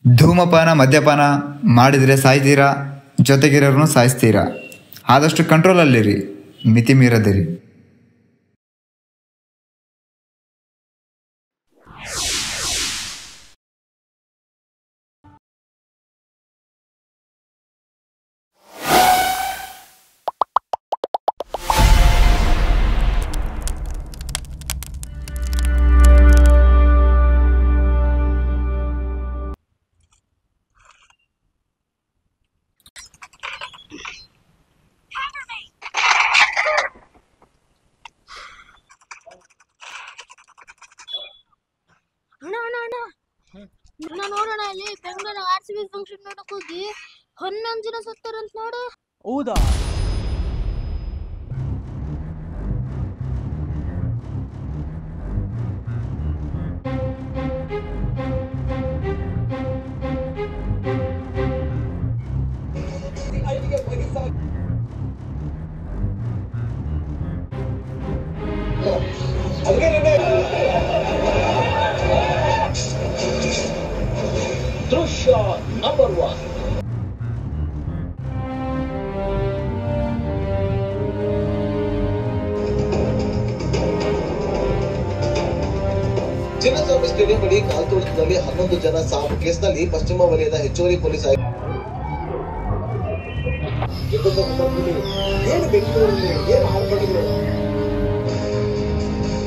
ಧೂಮಪಾನ ಮದ್ಯಪಾನ ಮಾಡಿದರೆ ಸಾಯ್ತೀರಾ, ಜೊತೆಗಿರೋರನ್ನು ಸಾಯಿಸ್ತೀರಾ. ಆದಷ್ಟು ಕಂಟ್ರೋಲಲ್ಲಿರಿ, ಮಿತಿ ಮೀರದಿರಿ. ನೋಡೋಣ ಅಲ್ಲಿ ಬೆಂಗಳೂರು RCB ಫಂಕ್ಷನ್ ನೋಡಕ್ ಹೋಗಿ 11 ಜನ ಸತ್ತಾರಂತ ನೋಡು. ಹೌದಾ? ದೃಶ್ಯ ನಂಬರ್ 1. ಚಿನ್ನಸ್ವಾಮಿ ಸ್ಟೇಡಿಯಂ ಬಳಿ ಕಾಲ್ತುಳಿತದಲ್ಲಿ 11 ಜನ ಸಾವು ಕೇಸ್ನಲ್ಲಿ ಪಶ್ಚಿಮ ವಲಯದ ಹೆಚ್ಚುವರಿ ಪೊಲೀಸ್ ಏನು ಬೆಂಗಳೂರಲ್ಲಿ ಏನು ಆರ್ಭಟಗಳು,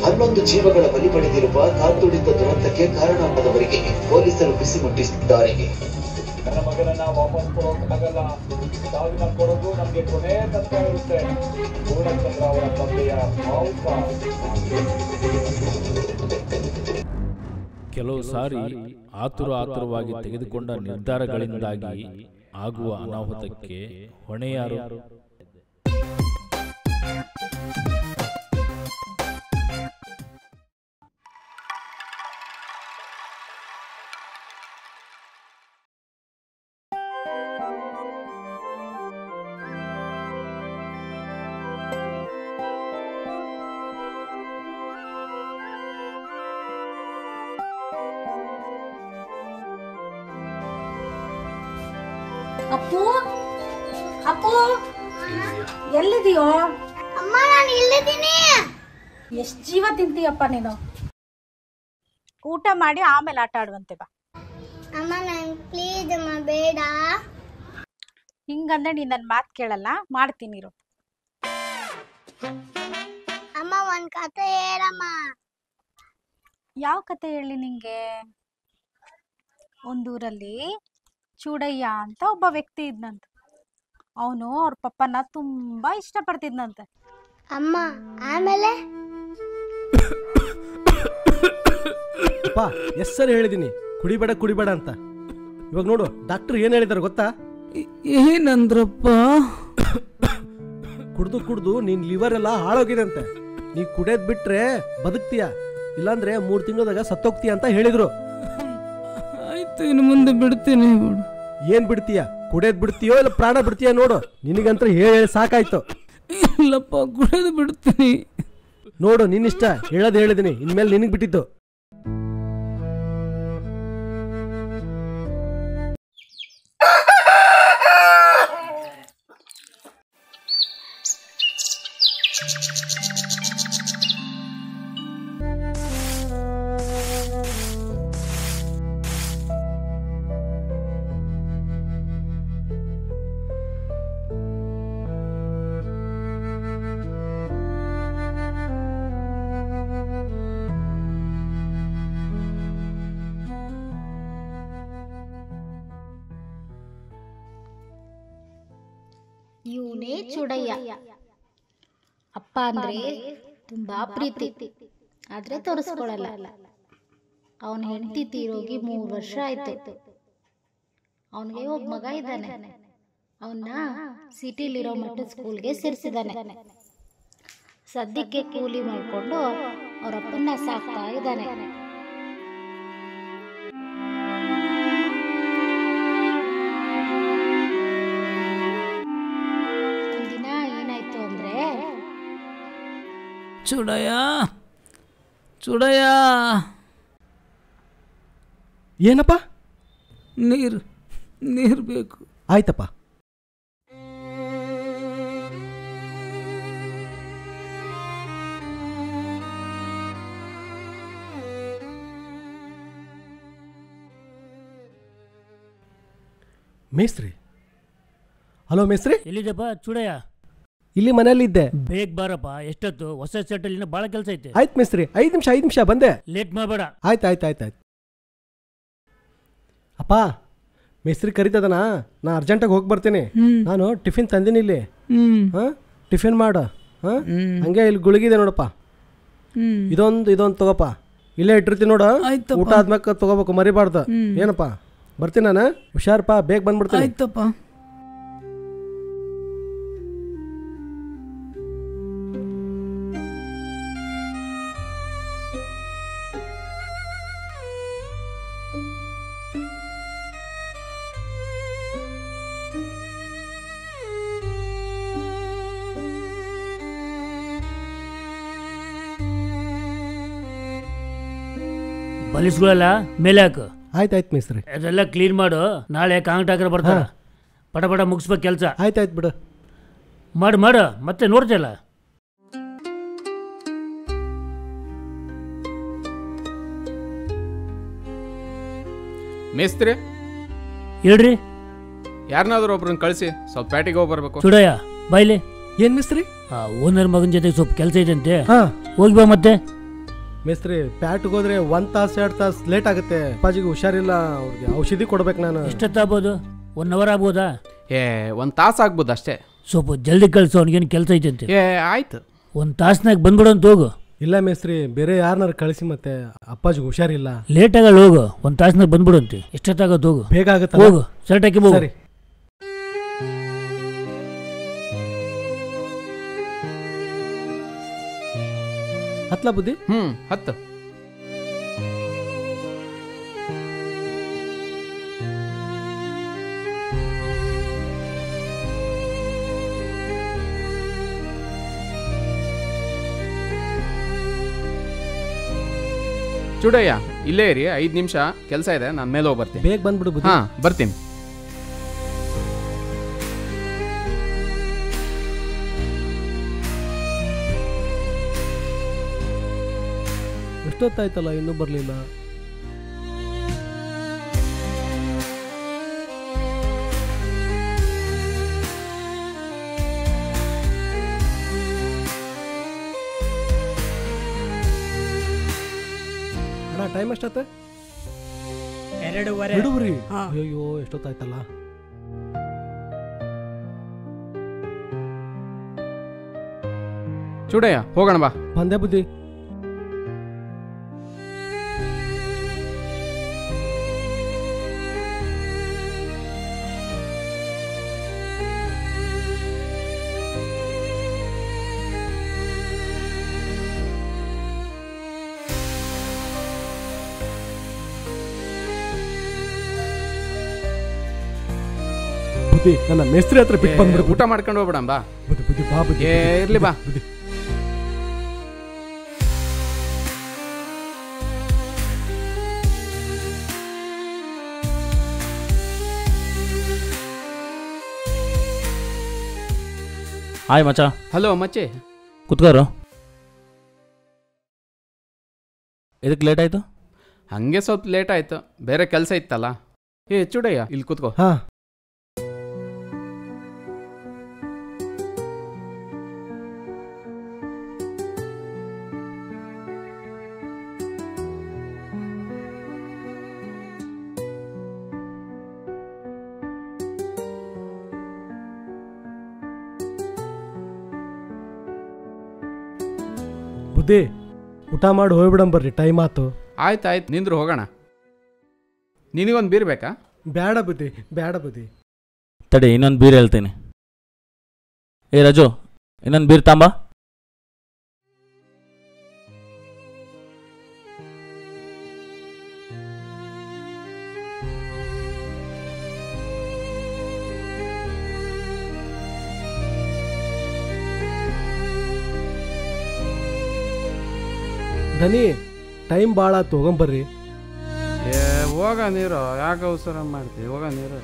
11 ಜೀವಗಳ ಬಲಿ ಪಡೆದಿರುವ ಕಾಲ್ತುಳಿತ ದುರಂತಕ್ಕೆ ಕಾರಣವಾದವರಿಗೆ ಪೊಲೀಸರು ಬಿಸಿ ಮುಟ್ಟಿಸಿದ್ದಾರೆ. ನನ್ನ ಮಗನನ್ನ ವಾಪಸ್ ಕೊಡೋಕ್ಕಾಗಲ್ಲ, ಸಾವಿನ ಕೊಡೋದು ನಮ್ಗೆ ಕೊನೆ ತನಕ ಇರುತ್ತೆ. ಪೂರ್ಣಚಂದ್ರ ಅವರ ತಂದೆಯ ಮಾವುತ. ಕೆಲವು ಸಾರಿ ಆತುರವಾಗಿ ತೆಗೆದುಕೊಂಡ ನಿರ್ಧಾರಗಳಿಂದಾಗಿ ಆಗುವ ಅನಾಹುತಕ್ಕೆ ಹೊಣೆ ಯಾರು? ಅಪ್ಪು, ಅಪ್ಪು, ಎಲ್ಲಿದೀಯೋ? ಅಮ್ಮ ನಾನು ಇಲ್ಲಿದ್ದೀನಿ. ಎಷ್ಟ್ ಜೀವ ತಿಂತೀಯಪ್ಪ ನೀನು. ಊಟ ಮಾಡಿ ಆಮೇಲೆ ಆಟ ಆಡುವಂತೆ ಬಾ. ಅಮ್ಮ ನಂಗೆ ಪ್ಲೀಸ್ ಅಮ್ಮ ಬೇಡ. ಹಿಂಗಂದ್ರೆ ನೀನ್ ನನ್ ಮಾತ್ ಕೇಳಲ್ಲ, ಮಾಡ್ತೀನಿ ಇರು. ಅಮ್ಮ ಒಂದ್ ಕತೆ ಹೇಳಮ್ಮ. ಯಾವ ಕತೆ ಹೇಳಿ ನಿಂಗೆ? ಒಂದೂರಲ್ಲಿ ಚೂಡಯ್ಯ ಅಂತ ಒಬ್ಬ ವ್ಯಕ್ತಿ ಇದ್ನಂತ. ಅವನು ಅವ್ರ ಪಪ್ಪನ ತುಂಬಾ ಇಷ್ಟ ಪಡ್ತಿದ್ನಂತೆ. ಅಮ್ಮ ಆಮೇಲೆ ಅಪ್ಪ ಎಷ್ಟ್ ಸರಿ ಹೇಳಿದೀನಿ ಕುಡಿಬೇಡ ಅಂತ. ಇವಾಗ ನೋಡು ಡಾಕ್ಟರ್ ಏನ್ ಹೇಳಿದಾರೆ ಗೊತ್ತಾ? ಏನಂದ್ರಪ್ಪ? ಕುಡ್ದು ನಿನ್ ಲಿವರ್ ಎಲ್ಲ ಹಾಳೋಗಿದೆ ಅಂತೆ. ನೀ ಕುಡಿಯೋದ್ ಬಿಟ್ರೆ ಬದುಕ್ತೀಯ, ಇಲ್ಲಾಂದ್ರೆ 3 ತಿಂಗಳದಾಗ ಸತ್ತೋಗ್ತೀಯ ಅಂತ ಹೇಳಿದ್ರು. ಆಯ್ತು, ಇನ್ನು ಮುಂದೆ ಬಿಡ್ತೀನಿ. ಏನ್ ಬಿಡ್ತೀಯ? ಕುಡಿಯೋದ್ ಬಿಡ್ತೀಯೋ ಇಲ್ಲ ಪ್ರಾಣ ಬಿಡ್ತೀಯ? ನೋಡು, ನಿನಗಂತ್ರ ಹೇಳಿ ಸಾಕಾಯ್ತು. ಇಲ್ಲಪ್ಪ, ಕುಡಿಯೋದು ಬಿಡ್ತೀನಿ. ನೋಡು ನಿನ್ನಿಷ್ಟ, ಹೇಳೋದು ಹೇಳಿದೀನಿ, ಇನ್ಮೇಲೆ ನಿನಗ್ ಬಿಟ್ಟಿದ್ದು. ಇವನೇ ಚೂಡಯ್ಯ. ಅಪ್ಪ ಅಂದ್ರೆ ತುಂಬಾ ಪ್ರೀತಿ, ಆದ್ರೆ ತೋರಿಸ್ಕೊಳಲ್ಲ. ಅವನ ಹೆಂಡತಿ ತೀರೋಗಿ 3 ವರ್ಷ ಆಯ್ತು. ಅವನಿಗೆ ಒಬ್ಬ ಮಗ ಇದ್ದಾನೆ. ಅವನ್ನ ಸಿಟಿಲಿರೋ ಮಟ್ಟ ಸ್ಕೂಲ್ಗೆ ಸೇರಿಸಿದಾನೆ. ಸದ್ಯಕ್ಕೆ ಕೂಲಿ ಮಾಡಿಕೊಂಡು ಅವರಪ್ಪನ್ನ ಸಾಕ್ತಾ ಇದ್ದಾನೆ. ಒಂದಿನ ಏನಾಯ್ತು ಅಂದ್ರೆ, ಚೂಡಯ್ಯ ಏನಪ್ಪ? ನೀರು ಬೇಕು. ಆಯ್ತಪ್ಪ. ಮೇಸ್ತ್ರಿ. ಹಲೋ ಮೇಸ್ತ್ರಿ. ಎಲ್ಲಿದ್ದಪ್ಪ ಚೂಡಯ್ಯ? ಇಲ್ಲಿ ಮನೇಲಿ ಇದ್ದೆ. ಬೇಗ ಬಾರಪ್ಪ. ಎಷ್ಟೊತ್ತು? ಹೊಸ ಸೆಟ್ಟಲ್ಲಿ ಇನ್ನೂ ಭಾಳ ಕೆಲಸ ಐತೆ. ಆಯ್ತು ಮೇಸ್ತ್ರಿ, 5 ನಿಮಿಷ ಬಂದೆ. ಲೇಟ್ ಮಾಡಬೇಡ. ಆಯ್ತು. ಅಪ್ಪ ಮೇಸ್ತ್ರಿ ಕರಿತದನ, ನಾ ಅರ್ಜೆಂಟಾಗಿ ಹೋಗಿ ಬರ್ತೀನಿ. ನಾನು ಟಿಫಿನ್ ತಂದಿನಿ ಇಲ್ಲಿ. ಹಾಂ, ಟಿಫಿನ್ ಮಾಡು. ಹಾಂ, ಹಂಗೆ ಇಲ್ಲಿ ಗುಳಿಗಿದೆ ನೋಡಪ್ಪ. ಇದೊಂದು ತಗೋಪ್ಪ, ಇಲ್ಲೇ ಇಟ್ಟಿರ್ತೀನಿ ನೋಡು. ಊಟ ಆದ್ಮೇಲೆ ತಗೋಬೇಕು, ಮರಿಬಾರ್ದು. ಏನಪ್ಪ, ಬರ್ತೀನಿ ನಾನು. ಹುಷಾರಪ್ಪ, ಬೇಗ ಬಂದ್ಬಿಡ್ತೀನಿ. ಆಯ್ತಪ್ಪ. ಬಲಿಸ್ಗಳೆಲ್ಲ ಮೇಲೆ ಹಾಕು. ಆಯ್ತಾಯ್ತು ಮೇಸ್ತ್ರಿ. ಅದೆಲ್ಲ ಕ್ಲೀನ್ ಮಾಡು. ನಾಳೆ ಕಾಂಟ್ರಾಕ್ಟರ್ ಬರ್ತಾರೆ. ಪಟ ಮುಗಿಸ್ಬೇಕು ಕೆಲಸ. ಆಯ್ತಾಯ್ತು ಬಿಡು. ಮಾಡು ಮತ್ತೆ ನೋಡ್ತಿಲ್ಲ. ಮೇಸ್ತ್ರಿ ಹೇಳ್ರಿ. ಯಾರನ್ನಾದ್ರೂ ಒಬ್ರನ್ನ ಕಳಿಸಿ, ಸ್ವಲ್ಪ ಪ್ಯಾಟಿಗೆ ಹೋಗಿ ಬರ್ಬೇಕು. ಚೂಡಯ್ಯ ಬಾಯ್ಲಿ. ಏನ್ ಮೇಸ್ತ್ರಿ? ಓನರ್ ಮಗನ ಜೊತೆ ಸ್ವಲ್ಪ ಕೆಲಸ ಇದೆ ಅಂತೆ. ಹೋಗಿ ಬಾ. ಮತ್ತೆ ಮೇಸ್ತ್ರಿ, ಪ್ಯಾಟ್ಗೆ ಹೋದ್ರೆ 1 ತಾಸು 2 ತಾಸು ಲೇಟ್ ಆಗುತ್ತೆ. ಅಪ್ಪಾಜಿಗೆ ಹುಷಾರಿಲ್ಲ, ಅವ್ರಿಗೆ ಔಷಧಿ ಕೊಡ್ಬೇಕು ನಾನು. ಎಷ್ಟೊತ್ತಾಗ್ಬೋದು? 1 ಅವರ್ ಆಗ್ಬೋದಾ? 1 ತಾಸು ಆಗ್ಬೋದು ಅಷ್ಟೇ. ಸ್ವಲ್ಪ ಜಲ್ದಿ ಕಳ್ಸು, ಅವ್ನಿಗೇನು ಕೆಲಸ ಐತೆ ಅಂತೆ. ಆಯ್ತು. 1 ತಾಸ್ನಾಗ ಬಂದ್ಬಿಡು ಅಂತ ಹೋಗು. ಇಲ್ಲ ಮೇಸ್ತ್ರಿ, ಬೇರೆ ಯಾರನ್ನಾರು ಕಳಿಸಿ, ಮತ್ತೆ ಅಪ್ಪಾಜಿಗೆ ಹುಷಾರಿಲ್ಲ. ಲೇಟ್ ಆಗಲ್ಲ, ಹೋಗು. 1 ತಾಸ್ನಾಗ ಬಂದ್ಬಿಡು ಅಂತೆ. ಎಷ್ಟೊತ್ತಾಗತ್ತೆ? ಹೋಗು. ಬೇಗ ಆಗುತ್ತೆ. ಹೋಗು, ಶರ್ಟ್ ಹಾಕಿ ಹೋಗು. ಸರಿ. ಹತ್ಲಾ ಬುದ್ಧಿ? ಹತ್ತು. ಚೂಡಯ್ಯ ಇಲ್ಲೇ ಇರಿ, 5 ನಿಮಿಷ ಕೆಲಸ ಇದೆ, ನಾನು ಮೇಲೆ ಹೋಗಿ ಬರ್ತೀನಿ. ಬೇಗ ಬಂದ್ಬಿಡು ಬುದ್ಧಿ. ಹಾಂ, ಬರ್ತೀನಿ. ಎಷ್ಟೊತ್ತಾಯ್ತಲ್ಲ, ಇನ್ನೂ ಬರಲಿಲ್ಲ. ಅಣ್ಣ, ಟೈಮ್ ಎಷ್ಟಾಯ್ತು? 2:30. ಅಯ್ಯೋ, ಎಷ್ಟೊತ್ತಾಯ್ತಲ್ಲ. ಚೂಡಯ್ಯ ಹೋಗೋಣ ಬಾ. ಬಂದೆ ಬುದ್ಧಿ. ಬುದ್ಧಿ, ನನ್ನ ಮೇಸ್ತ್ರಿ ಹತ್ರ ಬಿಟ್ಟು ಬಂದ್ಬಿಡು. ಊಟ ಮಾಡ್ಕೊಂಡು ಹೋಗ್ಬಿಡ ಬಾ. ಬುದ್ಧಿ ಬಾ. ಬುದ್ಧಿ ಇರ್ಲಿ ಬಾ. ಬುದ್ಧಿ. ಹಾಯ್ ಮಚ್ಚ. ಹಲೋ ಮಚ್ಚೆ. ಕುತ್ಕೋರು. ಇದಕ್ಕೆ ಲೇಟ್ ಆಯಿತು? ಹಂಗೆ ಸ್ವಲ್ಪ ಲೇಟ್ ಆಯಿತು, ಬೇರೆ ಕೆಲಸ ಇತ್ತಲ್ಲ. ಚೂಡಯ್ಯ ಇಲ್ಲಿ ಕುತ್ಕೋ. ಹಾಂ. ಬುದ್ಧಿ, ಊಟ ಮಾಡಿ ಹೋಗ್ಬಿಡಂ ಬರ್ರಿ, ಟೈಮ್ ಆಯ್ತು. ಆಯ್ತು ನಿಂದ್ರು ಹೋಗೋಣ. ನಿನಗೊಂದು ಬೀರ್ ಬೇಕಾ? ಬೇಡ ಬುದ್ಧಿ. ತಡಿ, ಇನ್ನೊಂದು ಬೀರ್ ಹೇಳ್ತೀನಿ. ರಾಜು, ಇನ್ನೊಂದು ಬೀರ್ ತಾಂಬ. ಧನಿ, ಟೈಮ್ ಭಾಳ ಆಯ್ತು, ಹೋಗಂಬರ್ರಿ. ಹೋಗ ನೀರು, ಯಾಕೆ ಅವಸರ ಮಾಡ್ತೀವಿ? ಹೋಗ ನೀರು.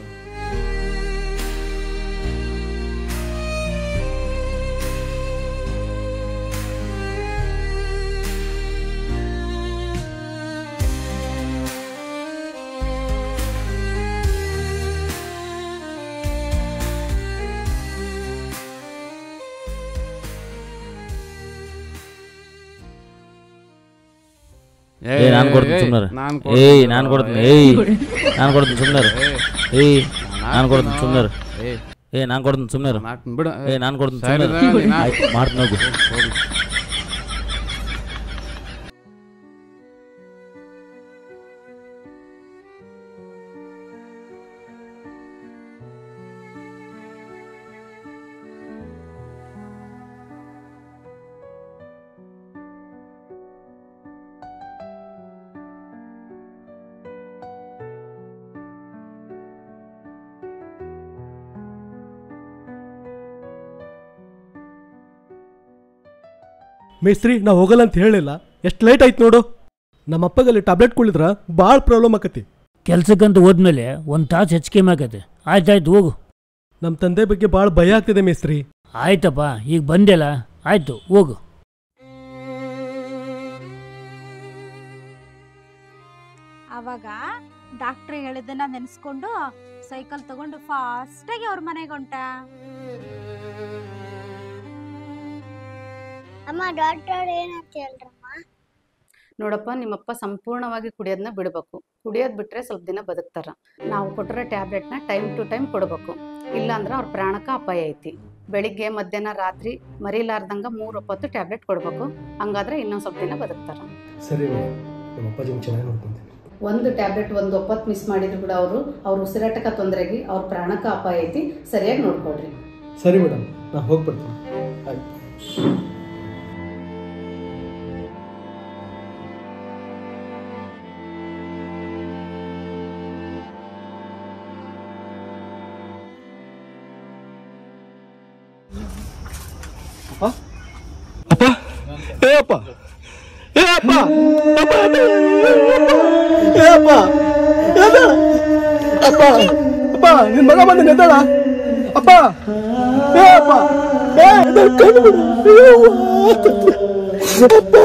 ನಾನು ಕೊಡ್ತೀನಿ ಸುಮ್ಮನೆ. ನಾನು ಕೊಡ್ತೀನಿ. ನಾನು ಕೊಡ್ತೀನಿ ಸುಮ್ಮನೆ. ನಾನು ಕೊಡ್ತೀನಿ ಸುಮ್ಮನೆ. ನಾನು ಕೊಡ್ತೀನಿ ಸುಮ್ಮನೆ. ನಾನು ಕೊಡ್ತೀನಿ ಸುಮ್ಮನೆ. ಆಯ್ತು ಮಾಡ್ತೀನಿ ಹೋಗು. ಮೇಸ್ತ್ರಿ ನಾ ಹೋಗಲ್ಲ ಅಂತ ಹೇಳಿಲ್ಲ, ಎಷ್ಟು ಲೇಟ್ ಆಯ್ತು ನೋಡು. ನಮ್ಮ ಅಪ್ಪಗಲ್ಲಿ ಟ್ಯಾಬ್ಲೆಟ್ ಕುಳಿದ್ರ ಭಾಳ ಪ್ರಾಬ್ಲಮ್ ಆಕತಿ. ಕೆಲ್ಸಕ್ಕಂತ ಹೋದ್ಮೇಲೆ ಒಂದು ತಾಸು ಹೆಚ್ಚಿಗೆ ಆಕತೆ. ಆಯ್ತಾಯ್ತು ಹೋಗು. ನಮ್ಮ ತಂದೆ ಬಗ್ಗೆ ಭಾಳ ಭಯ ಆಗ್ತಿದೆ ಮೇಸ್ತ್ರಿ. ಆಯ್ತಪ್ಪ, ಈಗ ಬಂದೆಲ್ಲ, ಆಯ್ತು ಹೋಗು. ಅವಾಗ ಡಾಕ್ಟ್ರ್ ಹೇಳಿದ್ದನ್ನ ನೆನೆಸ್ಕೊಂಡು ಸೈಕಲ್ ತಗೊಂಡು ಫಾಸ್ಟಾಗಿ ಅವ್ರ ಮನೆಗೆ ಹೊಂಟ. ಅಮ್ಮ ಡಾಕ್ಟರ್ ಏನಂತ ಹೇಳ್ರಮ್ಮ? ನೋಡಪ್ಪ, ನಿಮ್ಮಪ್ಪ ಸಂಪೂರ್ಣವಾಗಿ ಕುಡಿಯೋದನ್ನ ಬಿಡಬೇಕು. ಕುಡಿಯೋದು ಬಿಟ್ಟರೆ ಸ್ವಲ್ಪ ದಿನ ಬದುಕ್ತಾರ. ನಾವು ಕೊಟ್ಟಿರೋ ಟ್ಯಾಬ್ಲೆಟ್ನ ಟೈಮ್ ಟು ಟೈಮ್ ಕೊಡಬೇಕು, ಇಲ್ಲಾಂದ್ರೆ ಅವ್ರ ಪ್ರಾಣಕ್ಕೆ ಅಪಾಯ ಐತಿ. ಬೆಳಿಗ್ಗೆ, ಮಧ್ಯಾಹ್ನ, ರಾತ್ರಿ ಮರಿಲಾರ್ದಂಗೆ 3 ಹೊತ್ತು ಟ್ಯಾಬ್ಲೆಟ್ ಕೊಡಬೇಕು. ಹಂಗಾದ್ರೆ ಇನ್ನೊಂದು ಸ್ವಲ್ಪ ದಿನ ಬದುಕ್ತಾರ. ಸರಿ, ನಮ್ಮ ಅಪ್ಪಾಜಿನ ಚೆನ್ನಾಗಿ ನೋಡ್ಕೊಂತೀನಿ. ಒಂದು ಟ್ಯಾಬ್ಲೆಟ್ 1 ಹೊತ್ತು ಮಿಸ್ ಮಾಡಿದ್ರು ಕೂಡ ಅವ್ರ ಉಸಿರಾಟಕ್ಕೆ ತೊಂದರೆಗೆ, ಅವ್ರ ಪ್ರಾಣಕ್ಕೆ ಅಪಾಯ ಐತಿ. ಸರಿಯಾಗಿ ನೋಡ್ಕೊಳ್ರಿ. ಸರಿ ಮೇಡಮ್, ನಾ ಹೋಗ್ಬರ್ತೀನಿ. ಆಯ್ತು. ಅಪ್ಪ, ಏ ಅಪ್ಪ, ಏ ಅಪ್ಪ, ಅಪ್ಪ, ಅಪ್ಪ, ಅಪ್ಪ, ನಿನ್ ಮಗ ಬಂದ ನೆದ್ದಾಳ. ಅಪ್ಪ, ಏ ಅಪ್ಪ, ಏ ಕಣ್ಣು ಬಿಡು. ಅಪ್ಪ,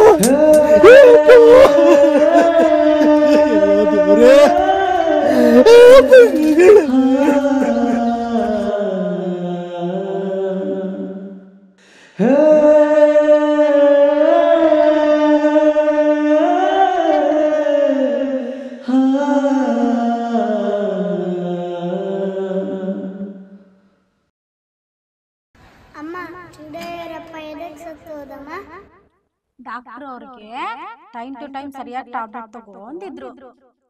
ಡಾಕ್ಟರ್ ಅವ್ರಿಗೆ ಟೈಮ್ ಟು ಟೈಮ್ ಸರಿಯಾಗಿ ಟ್ಯಾಬ್ಲೆಟ್ ತಗೊಂಡಿದ್ರು.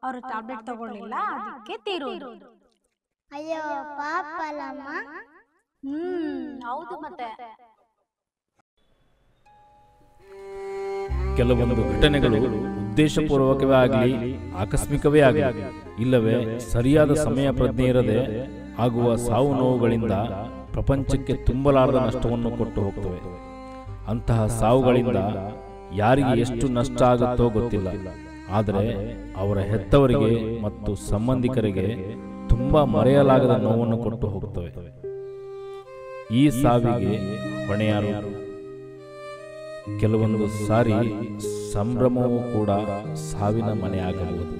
ಅವರು ಟ್ಯಾಬ್ಲೆಟ್ ತಗೊಳ್ಳಿಲ್ಲ, ಅದಕ್ಕೆ ತೀರೋದ್ರು. ಅಯ್ಯೋ ಪಾಪ ಅಲ್ಲಮ್ಮ. ಹೌದು. ಮತ್ತೆ ಕೆಲವೊಂದು ಘಟನೆಗಳು ಉದ್ದೇಶಪೂರ್ವಕವೇ ಆಗಲಿ, ಆಕಸ್ಮಿಕವೇ ಆಗಲಿ, ಇಲ್ಲವೇ ಸರಿಯಾದ ಸಮಯ ಪ್ರಜ್ಞೆ ಇರದೆ ಆಗುವ ಸಾವು ನೋವುಗಳಿಂದ ಪ್ರಪಂಚಕ್ಕೆ ತುಂಬಲಾರದ ನಷ್ಟವನ್ನು ಕೊಟ್ಟು ಹೋಗ್ತವೆ. ಅಂತಹ ಸಾವುಗಳಿಂದ ಯಾರಿಗೆ ಎಷ್ಟು ನಷ್ಟ ಆಗುತ್ತೋ ಗೊತ್ತಿಲ್ಲ, ಆದರೆ ಅವರ ಹೆತ್ತವರಿಗೆ ಮತ್ತು ಸಂಬಂಧಿಕರಿಗೆ ತುಂಬಾ ಮರೆಯಲಾಗದ ನೋವನ್ನು ಕೊಟ್ಟು ಹೋಗುತ್ತವೆ. ಈ ಸಾವಿಗೆ ಹೊಣೆಯಾರು? ಕೆಲವೊಂದು ಸಾರಿ ಸಂಭ್ರಮವೂ ಕೂಡ ಸಾವಿನ ಮನೆಯಾಗಬಹುದು.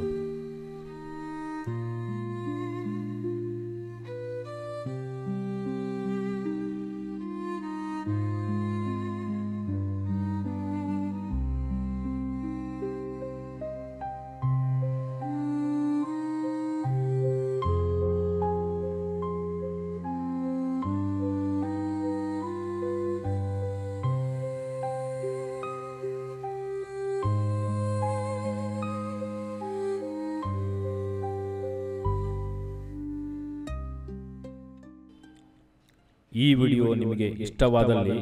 ಈ ವಿಡಿಯೋ ನಿಮಗೆ ಇಷ್ಟವಾದಲ್ಲಿ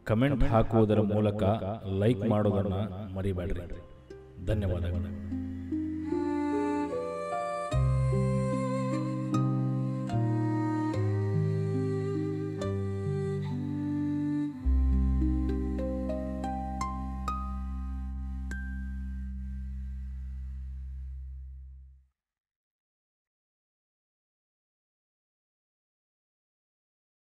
ಕಮೆಂಟ್ ಹಾಕುವುದರ ಮೂಲಕ ಲೈಕ್ ಮಾಡೋದನ್ನು ಮರಿಬೇಡ್ರಿ. ಧನ್ಯವಾದಗಳು.